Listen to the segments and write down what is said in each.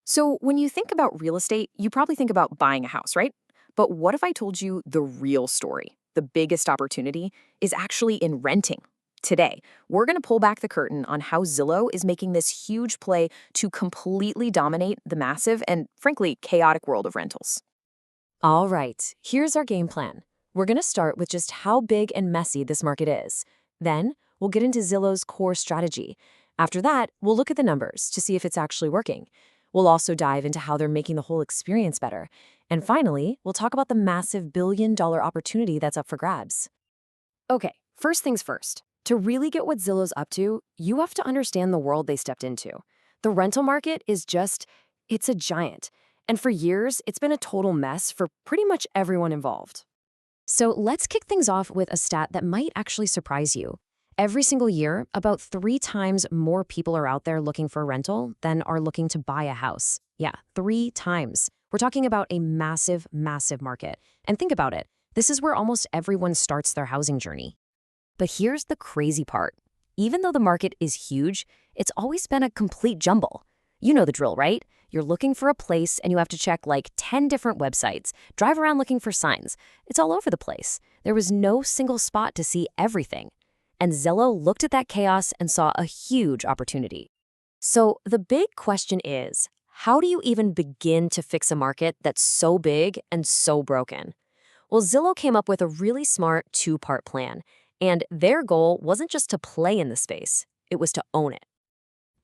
So, when you think about real estate, you probably think about buying a house, right? But what if I told you the real story? The biggest opportunity is actually in renting. Today, we're going to pull back the curtain on how Zillow is making this huge play to completely dominate the massive and, frankly, chaotic world of rentals. All right, here's our game plan. We're going to start with just how big and messy this market is. Then, we'll get into Zillow's core strategy. After that, we'll look at the numbers to see if it's actually working. We'll also dive into how they're making the whole experience better. And finally, we'll talk about the massive billion-dollar opportunity that's up for grabs. Okay, first things first. To really get what Zillow's up to, you have to understand the world they stepped into. The rental market is it's a giant. And for years, it's been a total mess for pretty much everyone involved. So let's kick things off with a stat that might actually surprise you. Every single year, about 3 times more people are out there looking for a rental than are looking to buy a house. Yeah, 3 times. We're talking about a massive, massive market. And think about it. This is where almost everyone starts their housing journey. But here's the crazy part. Even though the market is huge, it's always been a complete jumble. You know the drill, right? You're looking for a place and you have to check like 10 different websites, drive around looking for signs. It's all over the place. There was no single spot to see everything. And Zillow looked at that chaos and saw a huge opportunity. So the big question is, how do you even begin to fix a market that's so big and so broken? Well, Zillow came up with a really smart 2-part plan. And their goal wasn't just to play in the space, it was to own it.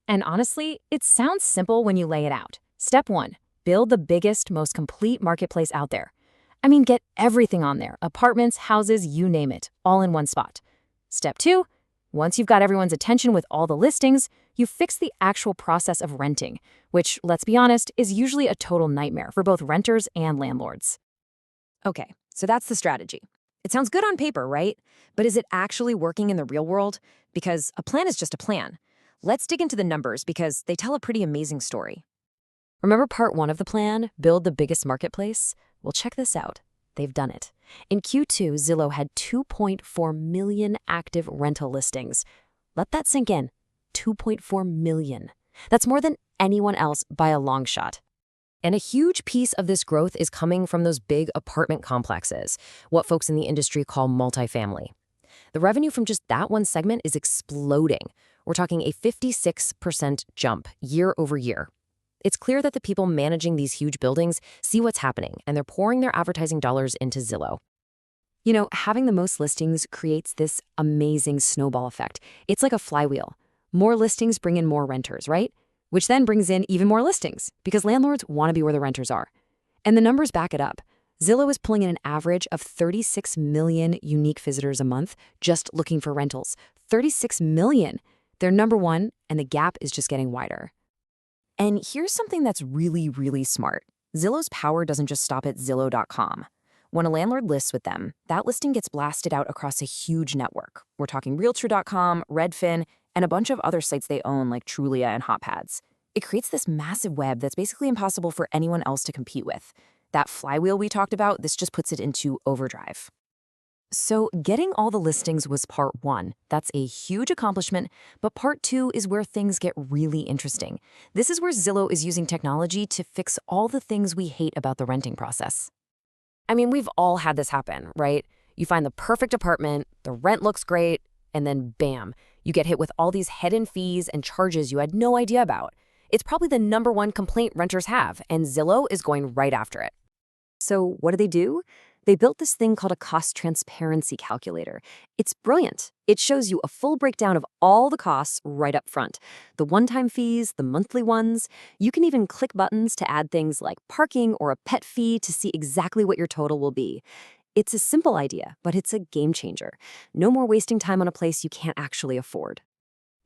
And honestly, it sounds simple when you lay it out. Step 1, build the biggest, most complete marketplace out there. I mean, get everything on there, apartments, houses, you name it, all in one spot. Step 2, once you've got everyone's attention with all the listings, you fix the actual process of renting, which, let's be honest, is usually a total nightmare for both renters and landlords. Okay, so that's the strategy. It sounds good on paper, right? But is it actually working in the real world? Because a plan is just a plan. Let's dig into the numbers because they tell a pretty amazing story. Remember part 1 of the plan, build the biggest marketplace? Well, check this out. They've done it. In Q2, Zillow had 2.4 million active rental listings. Let that sink in. 2.4 million. That's more than anyone else by a long shot. And a huge piece of this growth is coming from those big apartment complexes, what folks in the industry call multifamily. The revenue from just that one segment is exploding. We're talking a 56% jump year over year. It's clear that the people managing these huge buildings see what's happening, and they're pouring their advertising dollars into Zillow. You know, having the most listings creates this amazing snowball effect. It's like a flywheel. More listings bring in more renters, right? Which then brings in even more listings, because landlords want to be where the renters are. And the numbers back it up. Zillow is pulling in an average of 36 million unique visitors a month just looking for rentals. 36 million! They're number one, and the gap is just getting wider. And here's something that's really, really smart. Zillow's power doesn't just stop at Zillow.com. When a landlord lists with them, that listing gets blasted out across a huge network. We're talking Realtor.com, Redfin, and a bunch of other sites they own like Trulia and HotPads. It creates this massive web that's basically impossible for anyone else to compete with. That flywheel we talked about, this just puts it into overdrive. So getting all the listings was part 1. That's a huge accomplishment, but part 2 is where things get really interesting. This is where Zillow is using technology to fix all the things we hate about the renting process. I mean, we've all had this happen, right? You find the perfect apartment, the rent looks great, and then bam, you get hit with all these hidden fees and charges you had no idea about. It's probably the #1 complaint renters have, and Zillow is going right after it. So what do? They built this thing called a cost transparency calculator. It's brilliant. It shows you a full breakdown of all the costs right up front. The one-time fees, the monthly ones. You can even click buttons to add things like parking or a pet fee to see exactly what your total will be. It's a simple idea, but it's a game changer. No more wasting time on a place you can't actually afford.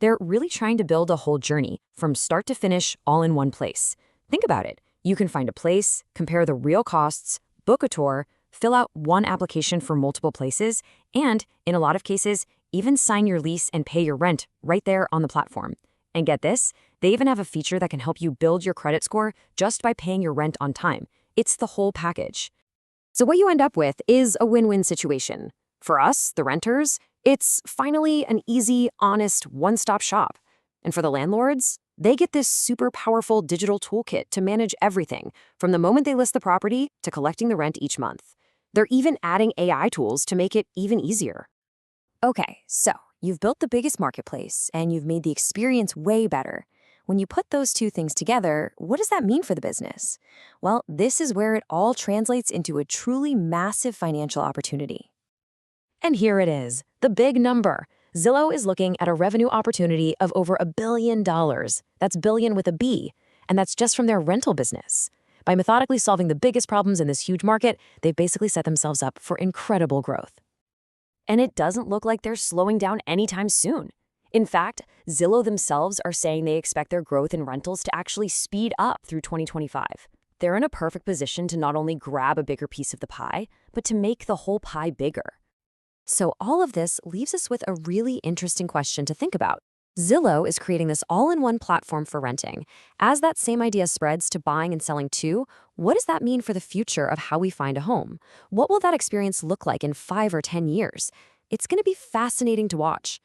They're really trying to build a whole journey, from start to finish, all in one place. Think about it. You can find a place, compare the real costs, book a tour, fill out one application for multiple places, and, in a lot of cases, even sign your lease and pay your rent right there on the platform. And get this, they even have a feature that can help you build your credit score just by paying your rent on time. It's the whole package. So what you end up with is a win-win situation. For us, the renters, it's finally an easy, honest, one-stop shop. And for the landlords, They get this super powerful digital toolkit to manage everything, from the moment they list the property to collecting the rent each month. They're even adding AI tools to make it even easier. Okay, so you've built the biggest marketplace and you've made the experience way better. When you put those two things together, what does that mean for the business? Well, this is where it all translates into a truly massive financial opportunity. And here it is, the big number. Zillow is looking at a revenue opportunity of over $1 billion. That's billion with a B, and that's just from their rental business. By methodically solving the biggest problems in this huge market, they've basically set themselves up for incredible growth. And it doesn't look like they're slowing down anytime soon. In fact, Zillow themselves are saying they expect their growth in rentals to actually speed up through 2025. They're in a perfect position to not only grab a bigger piece of the pie, but to make the whole pie bigger. So all of this leaves us with a really interesting question to think about. Zillow is creating this all-in-one platform for renting. As that same idea spreads to buying and selling too, what does that mean for the future of how we find a home? What will that experience look like in 5 or 10 years? It's going to be fascinating to watch.